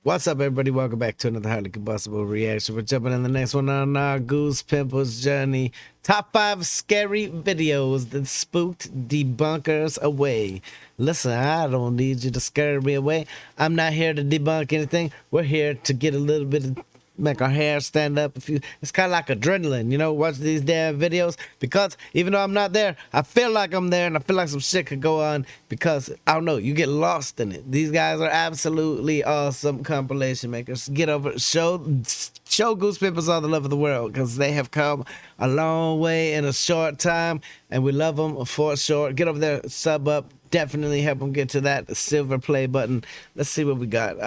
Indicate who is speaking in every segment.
Speaker 1: What's up, everybody? Welcome back to another highly combustible reaction. We're jumping in the next one on our Goose Pimples journey. Top 5 scary videos that spooked debunkers away. Listen, I don't need you to scare me away. I'm not here to debunk anything. We're here to get a little bit of, make our hair stand up. It's kind of like adrenaline, you know, watch these damn videos, because even though I'm not there, I feel like I'm there, and I feel like some shit could go on, because I don't know, you get lost in it. These guys are absolutely awesome compilation makers. Get over, show Goose Pimples all the love of the world, because they have come a long way in a short time, and we love them for short. Get over there, sub up, definitely help them get to that silver play button. Let's see what we got.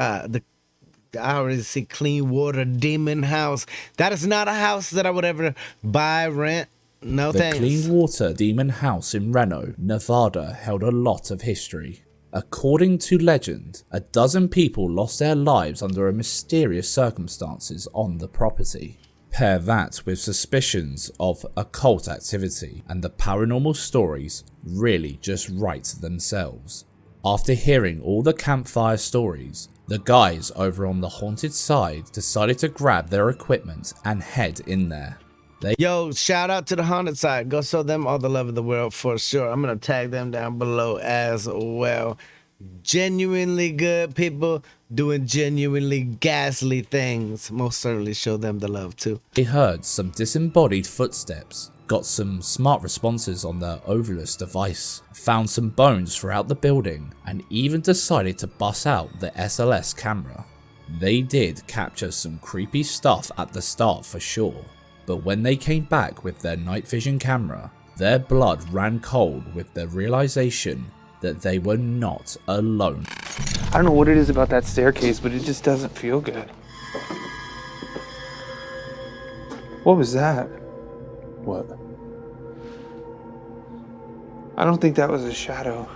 Speaker 1: I already see Cleanwater Demon House. That is not a house that I would ever buy, rent. No thanks.
Speaker 2: The Cleanwater Demon House in Reno, Nevada held a lot of history. According to legend, a dozen people lost their lives under mysterious circumstances on the property. Pair that with suspicions of occult activity, and the paranormal stories really just write themselves. After hearing all the campfire stories, the guys over on the haunted side decided to grab their equipment and head in there.
Speaker 1: Yo, shout out to the haunted side. Go show them all the love of the world for sure. I'm going to tag them down below as well. Genuinely good people doing genuinely ghastly things. Most certainly show them the love too.
Speaker 2: They heard some disembodied footsteps, got some smart responses on their Ovilus device, found some bones throughout the building, and even decided to bust out the SLS camera. They did capture some creepy stuff at the start for sure, but when they came back with their night vision camera, their blood ran cold with the realization that they were not alone.
Speaker 3: I don't know what it is about that staircase, but it just doesn't feel good. What was that?
Speaker 4: What?
Speaker 3: I don't think that was a shadow,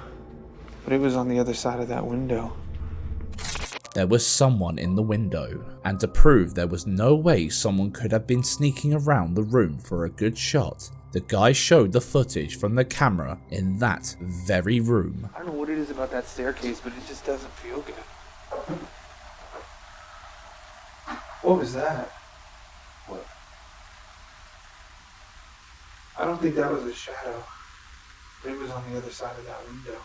Speaker 3: but it was on the other side of that window.
Speaker 2: There was someone in the window, and to prove there was no way someone could have been sneaking around the room for a good shot, the guy showed the footage from the camera in that very room.
Speaker 3: I don't know what it is about that staircase, but it just doesn't feel good. What was that?
Speaker 4: What?
Speaker 3: I don't think that was a shadow, but it was on the other side of that window.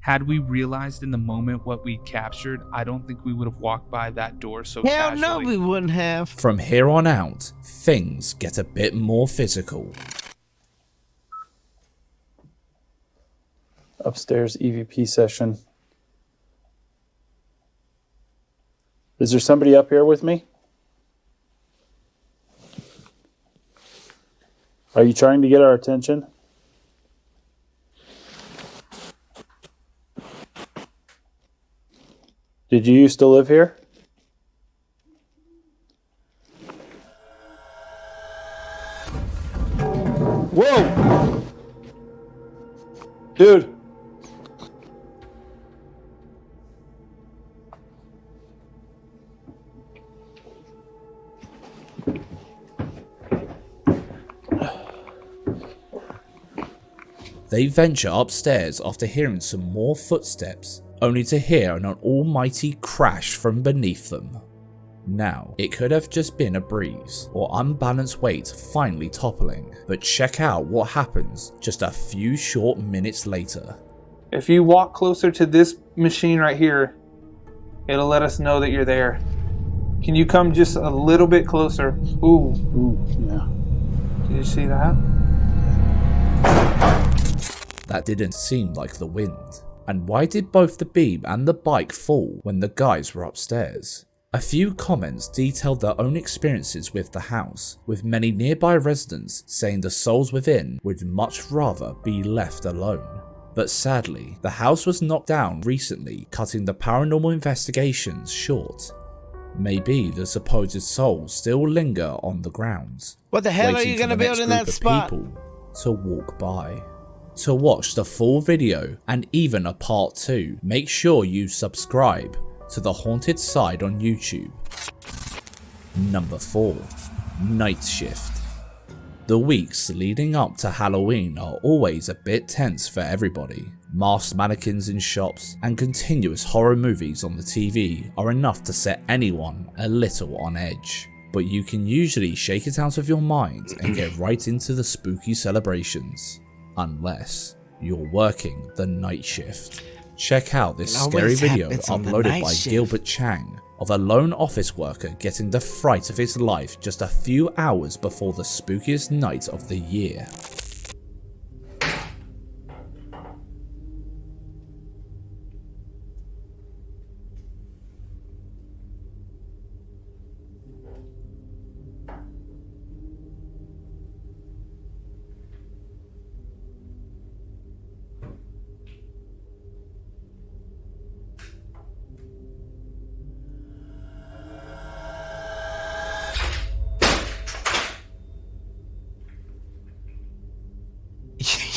Speaker 5: Had we realized in the moment what we captured, I don't think we would have walked by that door so
Speaker 1: Hell
Speaker 5: casually.
Speaker 1: no, we wouldn't have.
Speaker 2: From here on out, things get a bit more physical.
Speaker 4: Upstairs EVP session. Is there somebody up here with me? Are you trying to get our attention? Did you used to live here? Whoa! Dude!
Speaker 2: They venture upstairs after hearing some more footsteps, only to hear an almighty crash from beneath them. Now, it could have just been a breeze, or unbalanced weight finally toppling, but check out what happens just a few short minutes later.
Speaker 3: If you walk closer to this machine right here, it'll let us know that you're there. Can you come just a little bit closer? Ooh.
Speaker 4: Ooh, yeah.
Speaker 3: Did you see that?
Speaker 2: That didn't seem like the wind. And why did both the beam and the bike fall when the guys were upstairs? A few comments detailed their own experiences with the house, with many nearby residents saying the souls within would much rather be left alone. But sadly, the house was knocked down recently, cutting the paranormal investigations short. Maybe the supposed souls still linger on the grounds.
Speaker 1: What the hell are
Speaker 2: waiting
Speaker 1: you
Speaker 2: for
Speaker 1: going to
Speaker 2: the
Speaker 1: build
Speaker 2: next
Speaker 1: in
Speaker 2: group
Speaker 1: that
Speaker 2: of
Speaker 1: spot?
Speaker 2: people to walk by. To watch the full video and even a part 2, make sure you subscribe to the Haunted Side on YouTube. Number 4. Night Shift. The weeks leading up to Halloween are always a bit tense for everybody. Masked mannequins in shops and continuous horror movies on the TV are enough to set anyone a little on edge. But you can usually shake it out of your mind and get right into the spooky celebrations. Unless you're working the night shift. Check out this scary video uploaded by Gilbert Chang of a lone office worker getting the fright of his life just a few hours before the spookiest night of the year.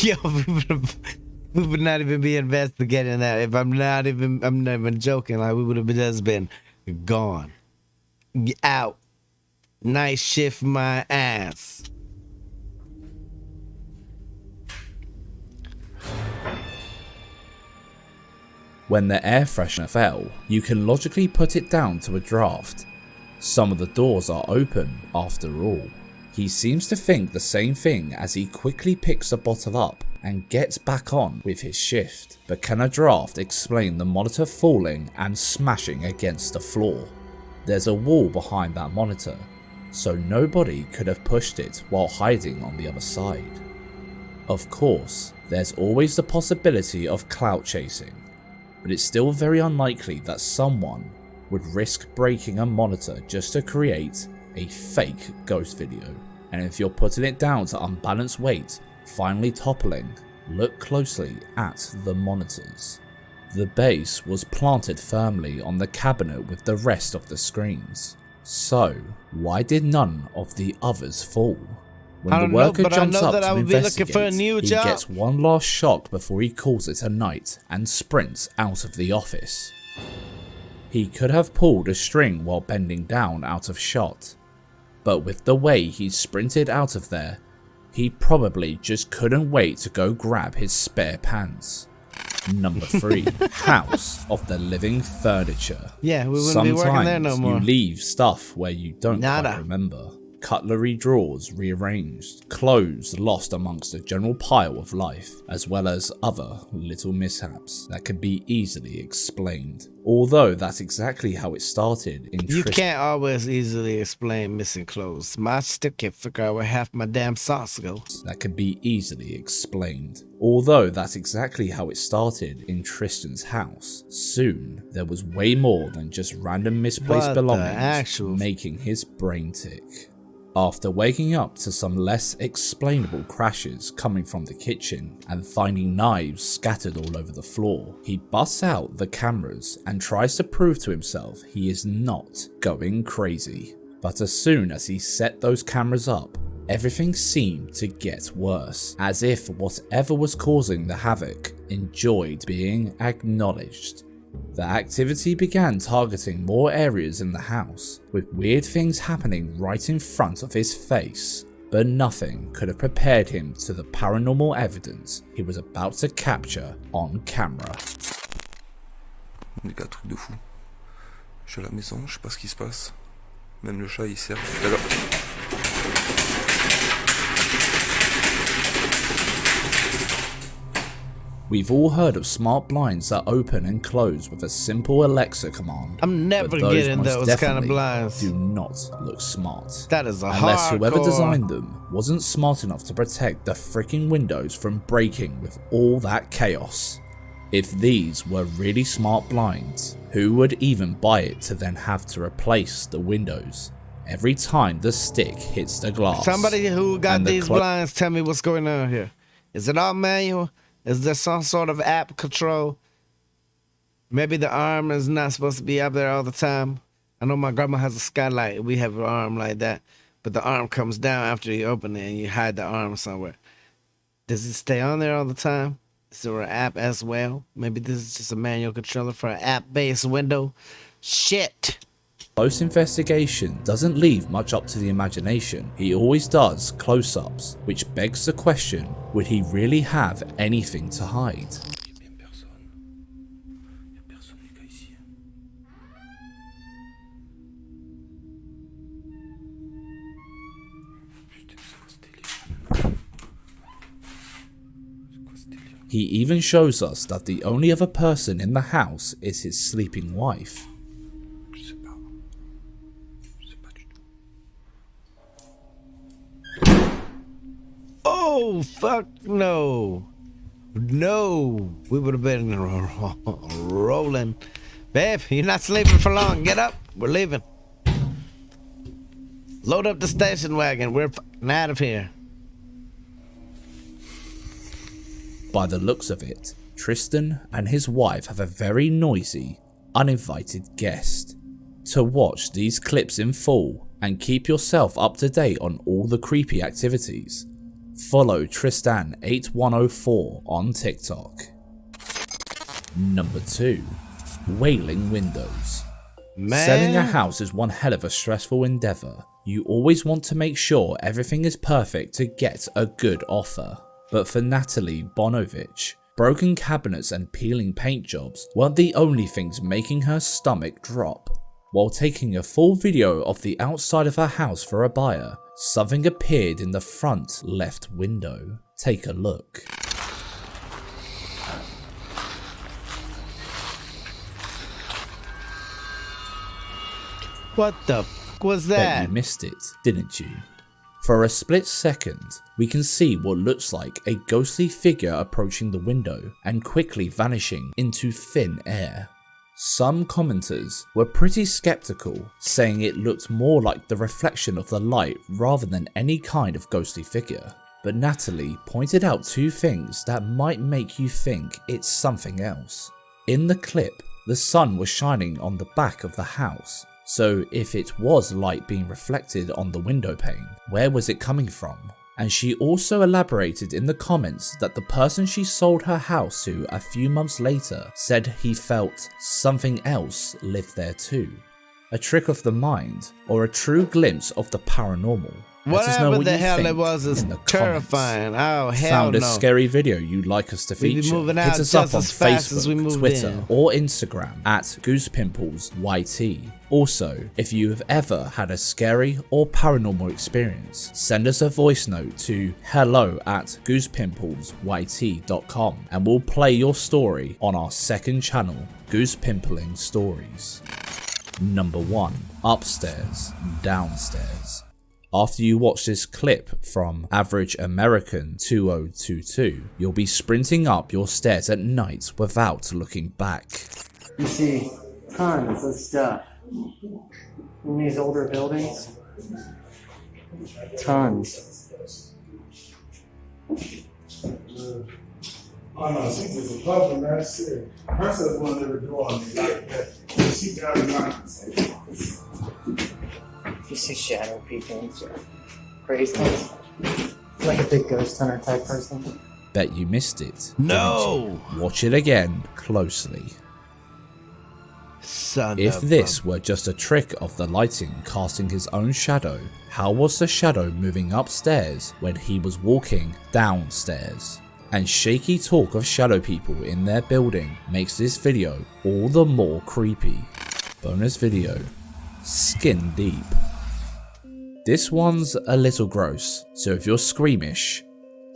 Speaker 1: Yo, we would not even be investigating that. If I'm not even joking. Like, we would have just been gone, out, night shift my ass.
Speaker 2: When the air freshener fell, you can logically put it down to a draft. Some of the doors are open after all. He seems to think the same thing as he quickly picks the bottle up and gets back on with his shift. But can a draft explain the monitor falling and smashing against the floor? There's a wall behind that monitor, so nobody could have pushed it while hiding on the other side. Of course, there's always the possibility of clout chasing, but it's still very unlikely that someone would risk breaking a monitor just to create a fake ghost video. And if you're putting it down to unbalanced weight finally toppling, look closely at the monitors. The base was planted firmly on the cabinet with the rest of the screens. So why did none of the others fall? When the worker jumps up to investigate, he gets one last shock before he calls it a night and sprints out of the office. He could have pulled a string while bending down out of shot, but with the way he sprinted out of there, he probably just couldn't wait to go grab his spare pants. Number 3. House of the Living Furniture.
Speaker 1: Yeah, we wouldn't be working there no more.
Speaker 2: You leave stuff where you don't quite remember. Cutlery drawers rearranged, clothes lost amongst a general pile of life, as well as other little mishaps that could be easily explained. Although that's exactly how it started in
Speaker 1: You can't always easily explain missing clothes. I still can't figure out where half my damn socks go.
Speaker 2: That could be easily explained. Although that's exactly how it started in Tristan's house. Soon, there was way more than just random misplaced belongings making his brain tick. After waking up to some less explainable crashes coming from the kitchen and finding knives scattered all over the floor, he busts out the cameras and tries to prove to himself he is not going crazy. But as soon as he set those cameras up, everything seemed to get worse, as if whatever was causing the havoc enjoyed being acknowledged. The activity began targeting more areas in the house, with weird things happening right in front of his face, but nothing could have prepared him to the paranormal evidence he was about to capture on camera.
Speaker 6: Des cas trucs de fou. Je suis à la maison, je sais pas ce qui se passe. Même le chat il sert tout à l'heure.
Speaker 2: We've all heard of smart blinds that open and close with a simple Alexa command.
Speaker 1: I'm never getting those kind of blinds.
Speaker 2: Do not look smart.
Speaker 1: That is a
Speaker 2: unless whoever designed them wasn't smart enough to protect the freaking windows from breaking with all that chaos. If these were really smart blinds, who would even buy it to then have to replace the windows every time the stick hits the glass?
Speaker 1: Somebody who got these blinds, tell me what's going on here. Is it all manual? Is there some sort of app control? Maybe the arm is not supposed to be up there all the time. I know my grandma has a skylight. We have an arm like that. But the arm comes down after you open it and you hide the arm somewhere. Does it stay on there all the time? Is there an app as well? Maybe this is just a manual controller for an app-based window. Shit.
Speaker 2: Close investigation doesn't leave much up to the imagination. He always does close-ups, which begs the question, would he really have anything to hide? He even shows us that the only other person in the house is his sleeping wife.
Speaker 1: Oh, fuck no. No. We would have been rolling. Babe, you're not sleeping for long. Get up. We're leaving. Load up the station wagon. We're out of here.
Speaker 2: By the looks of it, Tristan and his wife have a very noisy, uninvited guest. To watch these clips in full and keep yourself up to date on all the creepy activities, follow Tristan8104 on TikTok. Number 2. Wailing windows.
Speaker 1: Man.
Speaker 2: Selling a house is one hell of a stressful endeavour. You always want to make sure everything is perfect to get a good offer. But for Natalie Bonovich, broken cabinets and peeling paint jobs weren't the only things making her stomach drop. While taking a full video of the outside of her house for a buyer, something appeared in the front left window. Take a look.
Speaker 1: What the f was
Speaker 2: Bet
Speaker 1: that?
Speaker 2: you missed it, didn't you? For a split second, we can see what looks like a ghostly figure approaching the window and quickly vanishing into thin air. Some commenters were pretty skeptical, saying it looked more like the reflection of the light rather than any kind of ghostly figure. But Natalie pointed out 2 things that might make you think it's something else. In the clip, the sun was shining on the back of the house. So if it was light being reflected on the window pane, where was it coming from? And she also elaborated in the comments that the person she sold her house to a few months later said he felt something else lived there too. A trick of the mind, or a true glimpse of the paranormal? Let us know
Speaker 1: Whatever
Speaker 2: what
Speaker 1: the
Speaker 2: you
Speaker 1: hell
Speaker 2: think
Speaker 1: it was is
Speaker 2: in the comments.
Speaker 1: terrifying. Oh, hell
Speaker 2: Found a
Speaker 1: no.
Speaker 2: scary video you'd like us to
Speaker 1: We be
Speaker 2: feature?
Speaker 1: moving
Speaker 2: Hit
Speaker 1: out
Speaker 2: us
Speaker 1: just
Speaker 2: up on
Speaker 1: as fast as we
Speaker 2: Facebook,
Speaker 1: moved
Speaker 2: Twitter,
Speaker 1: in.
Speaker 2: or Instagram at GoosePimplesYT. Also, if you have ever had a scary or paranormal experience, send us a voice note to hello@goosepimplesYT.com and we'll play your story on our second channel, Goose Pimpling Stories. Number 1. Upstairs, downstairs. After you watch this clip from Average American 2022, you'll be sprinting up your stairs at night without looking back.
Speaker 7: You see tons of stuff in these older buildings. Tons.
Speaker 8: Oh no, she was a puzzle, man. Shit. Her sister won't ever do all me like that. She got it right.
Speaker 7: You see shadow people and stuff. Crazy. Like a big ghost hunter type person.
Speaker 2: Bet you missed it.
Speaker 1: No!
Speaker 2: didn't you? Watch it again closely.
Speaker 1: Son
Speaker 2: If
Speaker 1: of
Speaker 2: this were just a trick of the lighting casting his own shadow, how was the shadow moving upstairs when he was walking downstairs? And shaky talk of shadow people in their building makes this video all the more creepy. Bonus video. Skin deep. This one's a little gross, so if you're squeamish,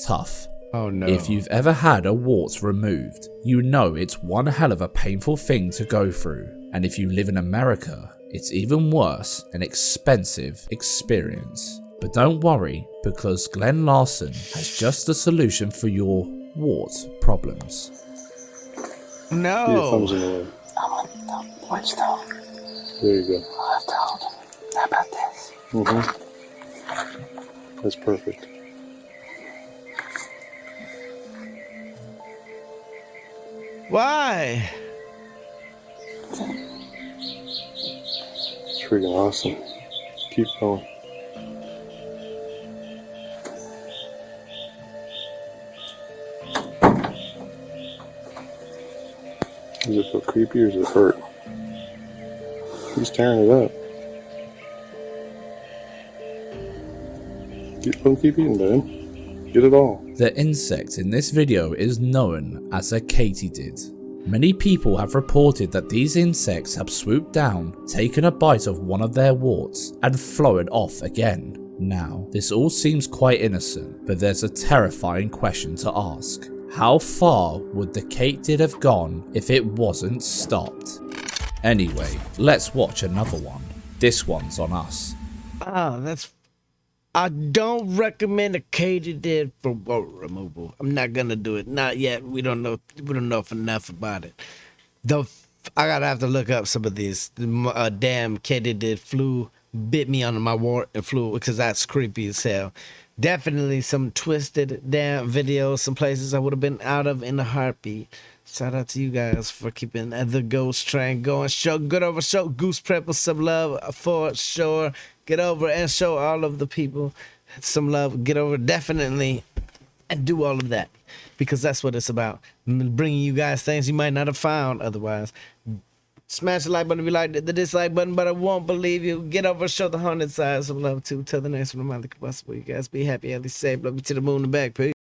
Speaker 2: tough.
Speaker 1: Oh no.
Speaker 2: If you've ever had a wart removed, you know it's one hell of a painful thing to go through. And if you live in America, it's even worse, an expensive experience. But don't worry, because Glenn Larson has just the solution for your wart problems.
Speaker 4: Your thumb's
Speaker 1: No.
Speaker 4: in the way.
Speaker 7: Watch though.
Speaker 4: There you go.
Speaker 7: I'll have to hold him. How about this?
Speaker 4: That's perfect.
Speaker 1: Why?
Speaker 4: It's freaking awesome. Keep going. Does it feel creepy or does it hurt? He's tearing it up. Keep eating, man. Get it all.
Speaker 2: The insect in this video is known as a katydid. Many people have reported that these insects have swooped down, taken a bite of one of their warts, and flown off again. Now, this all seems quite innocent, but there's a terrifying question to ask. How far would the katydid have gone if it wasn't stopped? Anyway, let's watch another one. This one's on us.
Speaker 1: I don't recommend a katydid for wart removal. I'm not gonna do it. Not yet. We don't know enough about it. I gotta have to look up some of these. Damn katydid bit me on my wart and flew, because that's creepy as hell. Definitely some twisted damn videos, some places I would have been out of in a heartbeat. Shout out to you guys for keeping the ghost train going. Get over, show Goose Pimples some love for sure. Get over and show all of the people some love. Get over definitely and do all of that, because that's what it's about. Bringing you guys things you might not have found otherwise. Smash the like button if you liked it, the dislike button, but I won't believe you. Get over, show the haunted side some love too. Till the next one, I'm Combustible. You guys be happy, healthy, safe. Love you to the moon and back. Peace.